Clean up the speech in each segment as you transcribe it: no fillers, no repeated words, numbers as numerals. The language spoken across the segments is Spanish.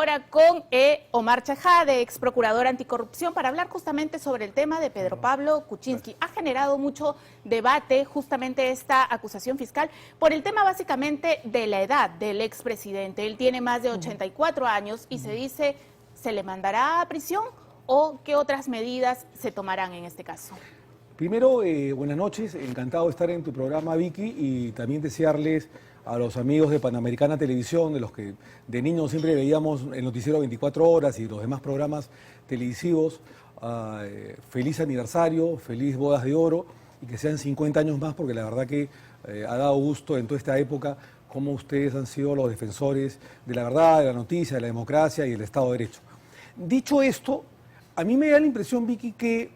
Ahora con Omar Chajade, ex procurador anticorrupción, para hablar justamente sobre el tema de Pedro Pablo Kuczynski. Ha generado mucho debate justamente esta acusación fiscal por el tema básicamente de la edad del expresidente. Él tiene más de 84 años y se dice, ¿se le mandará a prisión o qué otras medidas se tomarán en este caso? Primero, buenas noches, encantado de estar en tu programa, Vicky, y también desearles a los amigos de Panamericana Televisión, de los que de niños siempre veíamos el noticiero 24 horas y los demás programas televisivos, feliz aniversario, feliz bodas de oro, y que sean 50 años más, porque la verdad que ha dado gusto en toda esta época cómo ustedes han sido los defensores de la verdad, de la noticia, de la democracia y del Estado de Derecho. Dicho esto, a mí me da la impresión, Vicky, que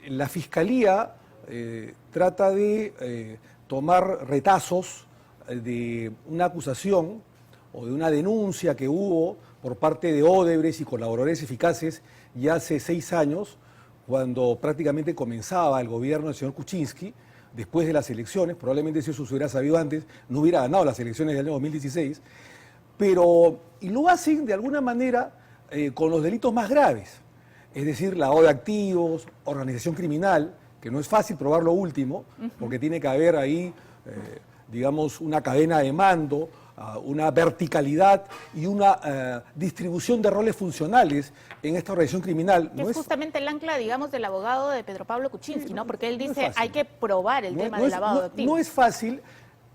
la Fiscalía trata de tomar retazos de una acusación o de una denuncia que hubo por parte de Odebrecht y colaboradores eficaces ya hace 6 años, cuando prácticamente comenzaba el gobierno del señor Kuczynski, después de las elecciones. Probablemente si eso se hubiera sabido antes, no hubiera ganado las elecciones del año 2016, y lo hacen de alguna manera con los delitos más graves, es decir, lavado de activos, organización criminal, que no es fácil probar lo último, porque tiene que haber ahí, digamos, una cadena de mando, una verticalidad y una distribución de roles funcionales en esta organización criminal. Que es justamente el ancla, digamos, del abogado de Pedro Pablo Kuczynski, ¿no? Porque él dice, hay que probar el tema del lavado de activos. No es fácil.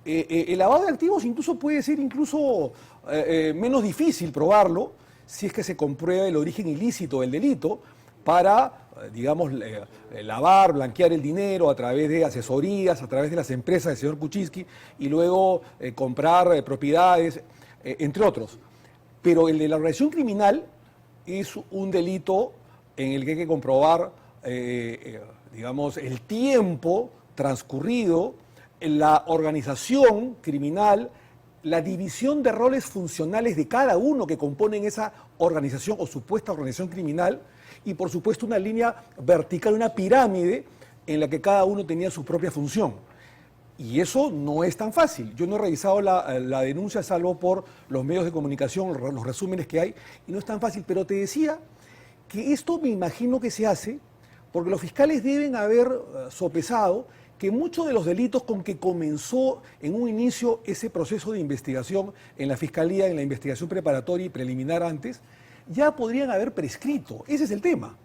El lavado de activos incluso puede ser menos difícil probarlo si es que se comprueba el origen ilícito del delito para, digamos, lavar, blanquear el dinero a través de asesorías, a través de las empresas del señor Kuczynski y luego comprar propiedades, entre otros. Pero el de la organización criminal es un delito en el que hay que comprobar, digamos, el tiempo transcurrido en la organización criminal, la división de roles funcionales de cada uno que componen esa organización o supuesta organización criminal, y por supuesto una línea vertical, una pirámide en la que cada uno tenía su propia función. Y eso no es tan fácil. Yo no he revisado la denuncia salvo por los medios de comunicación, los resúmenes que hay, y no es tan fácil. Pero te decía que esto me imagino que se hace porque los fiscales deben haber sopesado que muchos de los delitos con que comenzó en un inicio ese proceso de investigación en la Fiscalía, en la investigación preparatoria y preliminar antes, ya podrían haber prescrito. Ese es el tema.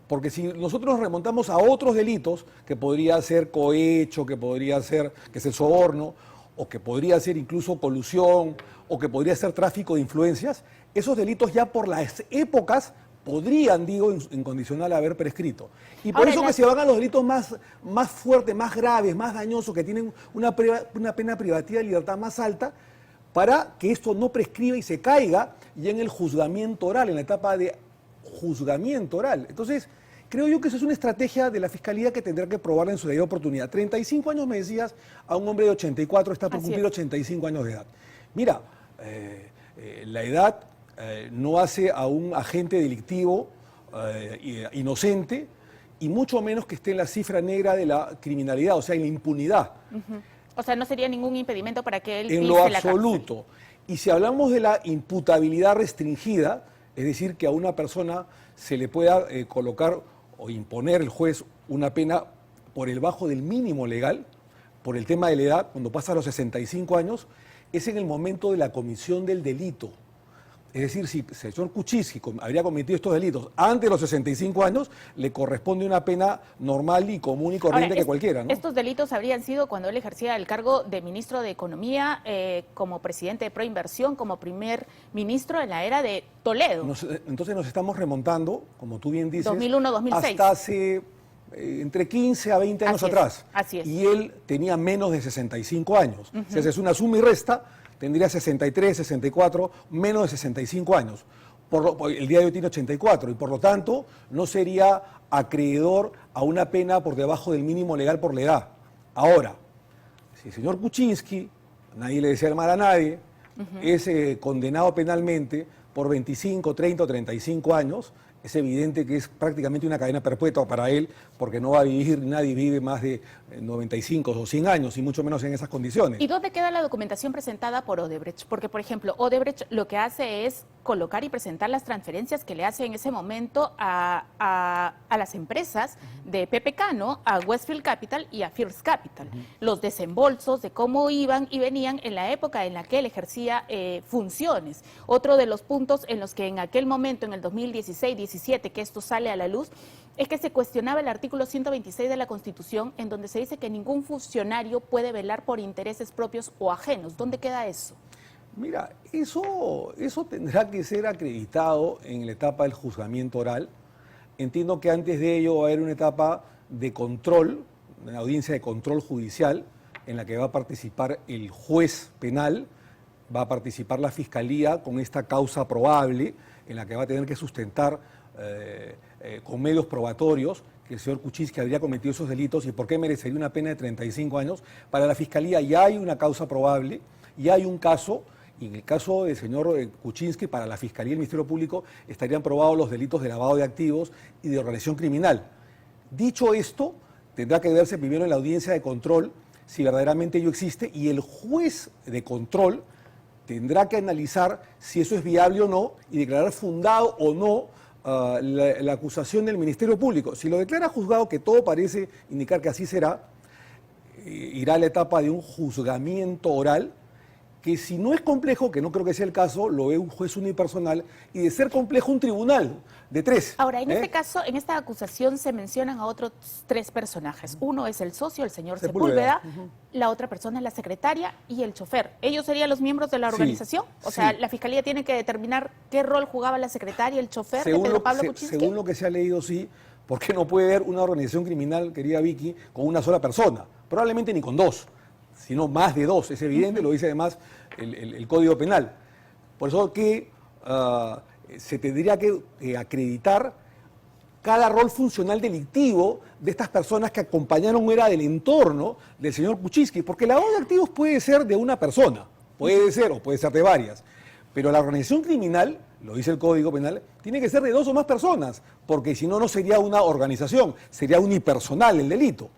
Porque si nosotros nos remontamos a otros delitos, que podría ser cohecho, que podría ser, que es el soborno, o que podría ser incluso colusión, o que podría ser tráfico de influencias, esos delitos ya por las épocas podrían, digo, en condicional haber prescrito. Y por eso que se van a los delitos más fuertes, más graves, más dañosos, que tienen una pena privativa de libertad más alta, para que esto no prescriba y se caiga ya en el juzgamiento oral, en la etapa de juzgamiento oral. Entonces, creo yo que esa es una estrategia de la Fiscalía que tendrá que probar en su debida oportunidad. 35 años, me decías, a un hombre de 84, está por cumplir 85 años de edad. Mira, la edad no hace a un agente delictivo inocente, y mucho menos que esté en la cifra negra de la criminalidad, o sea, en la impunidad. O sea, no sería ningún impedimento para que él en lo absoluto. Y si hablamos de la imputabilidad restringida, es decir, que a una persona se le pueda colocar o imponer el juez una pena por el bajo del mínimo legal, por el tema de la edad, cuando pasa a los 65 años, es en el momento de la comisión del delito. Es decir, si el señor Kuczynski habría cometido estos delitos antes de los 65 años, le corresponde una pena normal y común y corriente que cualquiera, ¿no? Estos delitos habrían sido cuando él ejercía el cargo de ministro de Economía, como presidente de Proinversión, como primer ministro en la era de Toledo. Entonces nos estamos remontando, como tú bien dices, 2001-2006. Hasta hace entre 15 a 20 años atrás. Así es. Y él tenía menos de 65 años. Si haces una suma y resta, tendría 63, 64, menos de 65 años. El día de hoy tiene 84 y por lo tanto no sería acreedor a una pena por debajo del mínimo legal por la edad. Ahora, si el señor Kuczynski, nadie le desea el mal a nadie, es condenado penalmente por 25, 30 o 35 años, Es evidente que es prácticamente una cadena perpetua para él, porque no va a vivir, nadie vive más de 95 o 100 años, y mucho menos en esas condiciones. ¿Y dónde queda la documentación presentada por Odebrecht? Porque, por ejemplo, Odebrecht lo que hace es colocar y presentar las transferencias que le hace en ese momento a las empresas de PPK, ¿no? A Westfield Capital y a First Capital. Los desembolsos de cómo iban y venían en la época en la que él ejercía funciones. Otro de los puntos en los que en aquel momento, en el 2016-17, que esto sale a la luz, es que se cuestionaba el artículo 126 de la Constitución, en donde se dice que ningún funcionario puede velar por intereses propios o ajenos. ¿Dónde queda eso? Mira, eso tendrá que ser acreditado en la etapa del juzgamiento oral. Entiendo que antes de ello va a haber una etapa de control, una audiencia de control judicial, en la que va a participar el juez penal, va a participar la fiscalía con esta causa probable, en la que va a tener que sustentar con medios probatorios que el señor Kuczynski habría cometido esos delitos y por qué merecería una pena de 35 años. Para la fiscalía ya hay una causa probable, ya hay un caso, y en el caso del señor Kuczynski, para la fiscalía y el Ministerio Público estarían probados los delitos de lavado de activos y de organización criminal. Dicho esto, tendrá que verse primero en la audiencia de control si verdaderamente ello existe, y el juez de control tendrá que analizar si eso es viable o no y declarar fundado o no la acusación del Ministerio Público. Si lo declara juzgado, que todo parece indicar que así será, irá a la etapa de un juzgamiento oral, que si no es complejo, que no creo que sea el caso, lo ve un juez unipersonal, y de ser complejo, un tribunal de 3. Ahora, en este caso, en esta acusación se mencionan a otros 3 personajes. Uno es el socio, el señor Sepúlveda, la otra persona es la secretaria y el chofer. ¿Ellos serían los miembros de la organización? O sea, la Fiscalía tiene que determinar qué rol jugaba la secretaria y el chofer de Pedro Pablo Kuczynski. Según lo que se ha leído, sí, porque no puede haber una organización criminal, querida Vicky, con una sola persona, probablemente ni con 2, sino más de 2, es evidente, lo dice además el Código Penal. Por eso que se tendría que acreditar cada rol funcional delictivo de estas personas que acompañaron, era del entorno del señor Kuczynski, porque el lavado de activos puede ser de una persona, puede ser o puede ser de varias, pero la organización criminal, lo dice el Código Penal, tiene que ser de 2 o más personas, porque si no, no sería una organización, sería unipersonal el delito.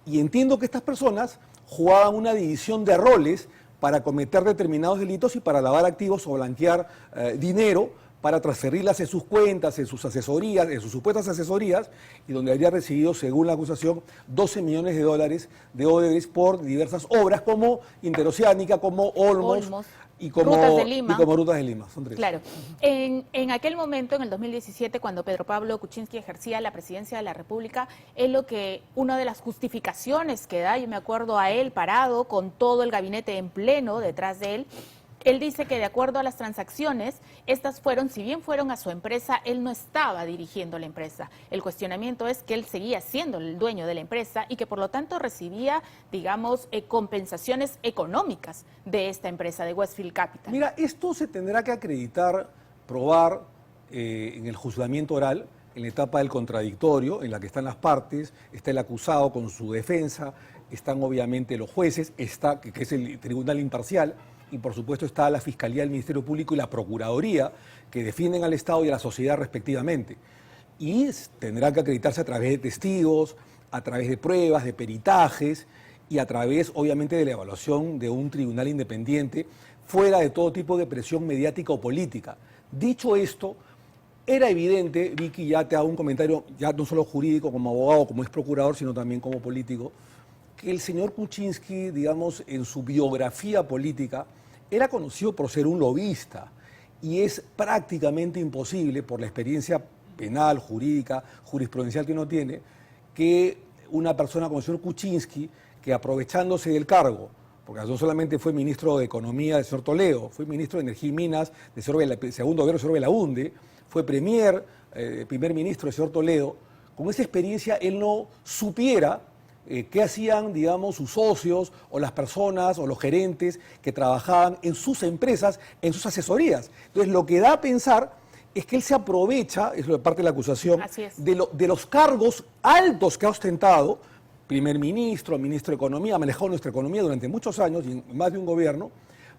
Y entiendo que estas personas jugaban una división de roles para cometer determinados delitos y para lavar activos o blanquear dinero, para transferirlas en sus cuentas, en sus asesorías, en sus supuestas asesorías, y donde habría recibido, según la acusación, $12 millones de Odebrecht por diversas obras como Interoceánica, como Olmos y como Rutas de Lima. Son 3. Claro. En aquel momento, en el 2017, cuando Pedro Pablo Kuczynski ejercía la presidencia de la República, una de las justificaciones que da, yo me acuerdo a él parado con todo el gabinete en pleno detrás de él, él dice que de acuerdo a las transacciones, estas fueron, si bien fueron a su empresa, él no estaba dirigiendo la empresa. El cuestionamiento es que él seguía siendo el dueño de la empresa y que por lo tanto recibía, digamos, compensaciones económicas de esta empresa, de Westfield Capital. Mira, esto se tendrá que acreditar, probar en el juzgamiento oral, en la etapa del contradictorio, en la que están las partes, está el acusado con su defensa, están obviamente los jueces, está, que es el tribunal imparcial, y por supuesto está la Fiscalía, el Ministerio Público y la Procuraduría, que defienden al Estado y a la sociedad respectivamente. Y tendrá que acreditarse a través de testigos, a través de pruebas, de peritajes, y a través, obviamente, de la evaluación de un tribunal independiente, fuera de todo tipo de presión mediática o política. Dicho esto, era evidente, Vicky, ya te hago un comentario, ya no solo jurídico, como abogado, como ex procurador, sino también como político, que el señor Kuczynski, digamos, en su biografía política, era conocido por ser un lobista, y es prácticamente imposible, por la experiencia penal, jurídica, jurisprudencial que uno tiene, que una persona como el señor Kuczynski, que aprovechándose del cargo, porque no solamente fue ministro de Economía del señor Toledo, fue ministro de Energía y Minas del segundo gobierno del señor Belaunde, fue primer ministro del señor Toledo, con esa experiencia él no supiera qué hacían, digamos, sus socios o las personas o los gerentes que trabajaban en sus empresas, en sus asesorías. Entonces, lo que da a pensar es que él se aprovecha, es parte de la acusación, de los cargos altos que ha ostentado, primer ministro, ministro de Economía, ha manejado nuestra economía durante muchos años y en más de un gobierno,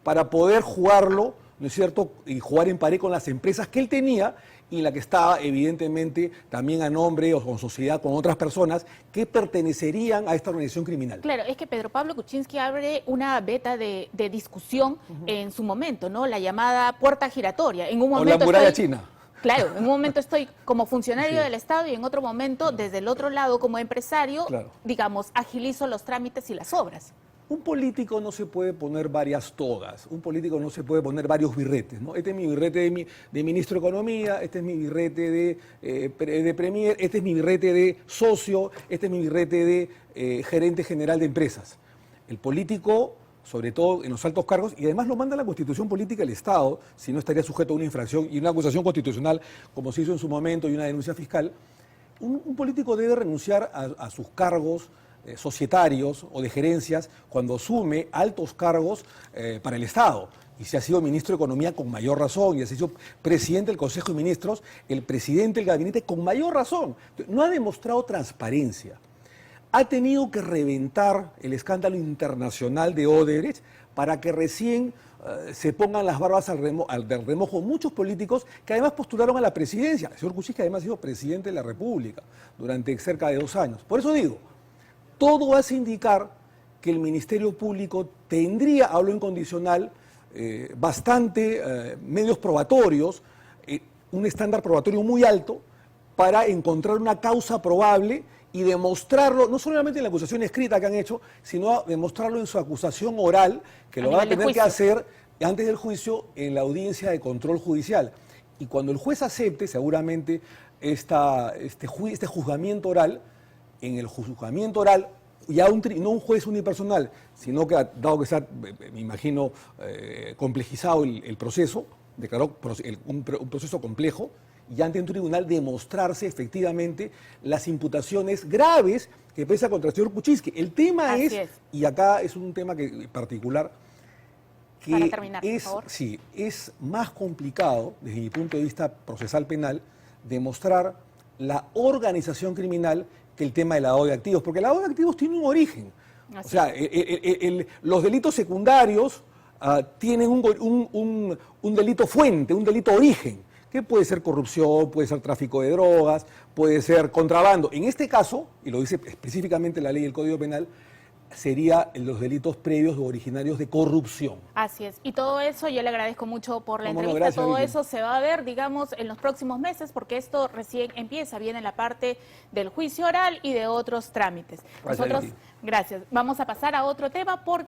para poder jugarlo ¿no es cierto?, y jugar en pared con las empresas que él tenía y en la que estaba evidentemente también a nombre o con sociedad con otras personas que pertenecerían a esta organización criminal. Claro, es que Pedro Pablo Kuczynski abre una veta de discusión en su momento, ¿no? La llamada puerta giratoria. En un O momento la muralla china. Claro, en un momento estoy como funcionario Sí. del Estado y en otro momento, desde el otro lado, como empresario, Claro. digamos, agilizo los trámites y las obras. Un político no se puede poner varias togas, un político no se puede poner varios birretes, ¿no? Este es mi birrete de ministro de Economía, este es mi birrete de premier, este es mi birrete de socio, este es mi birrete de gerente general de empresas. El político, sobre todo en los altos cargos, y además lo manda la Constitución Política del Estado, si no estaría sujeto a una infracción y una acusación constitucional, como se hizo en su momento, y una denuncia fiscal, un político debe renunciar a sus cargos societarios o de gerencias cuando asume altos cargos para el Estado. Y si ha sido ministro de Economía con mayor razón, y ha sido presidente del Consejo de Ministros, el presidente del gabinete con mayor razón. No ha demostrado transparencia. Ha tenido que reventar el escándalo internacional de Odebrecht para que recién se pongan las barbas del remojo muchos políticos que además postularon a la presidencia. El señor Kuczynski además ha sido presidente de la República durante cerca de 2 años. Por eso digo, todo hace indicar que el Ministerio Público tendría, hablo en condicional, bastante medios probatorios, un estándar probatorio muy alto para encontrar una causa probable y demostrarlo, no solamente en la acusación escrita que han hecho, sino demostrarlo en su acusación oral, que lo van a tener que hacer antes del juicio en la audiencia de control judicial. Y cuando el juez acepte, seguramente, este juzgamiento oral, en el juzgamiento oral, ya no un juez unipersonal, sino que, dado que se ha, me imagino, complejizado el proceso, declaró un proceso complejo, y ante un tribunal demostrarse efectivamente las imputaciones graves que pesa contra el señor Kuczynski. El tema es, y acá es un tema particular, que para terminar, por favor. Sí, es más complicado, desde mi punto de vista procesal penal, demostrar la organización criminal que el tema del lavado de activos, porque el lavado de activos tiene un origen. O sea, los delitos secundarios tienen un delito fuente, un delito origen, que puede ser corrupción, puede ser tráfico de drogas, puede ser contrabando. En este caso, y lo dice específicamente la ley del Código Penal, sería los delitos previos o originarios de corrupción. Así es. Y todo eso, yo le agradezco mucho por la entrevista. Gracias, todo Vicky. eso se va a ver, digamos, en los próximos meses, porque esto recién empieza, viene la parte del juicio oral y de otros trámites. Gracias, Nosotros, Vicky. gracias. Vamos a pasar a otro tema porque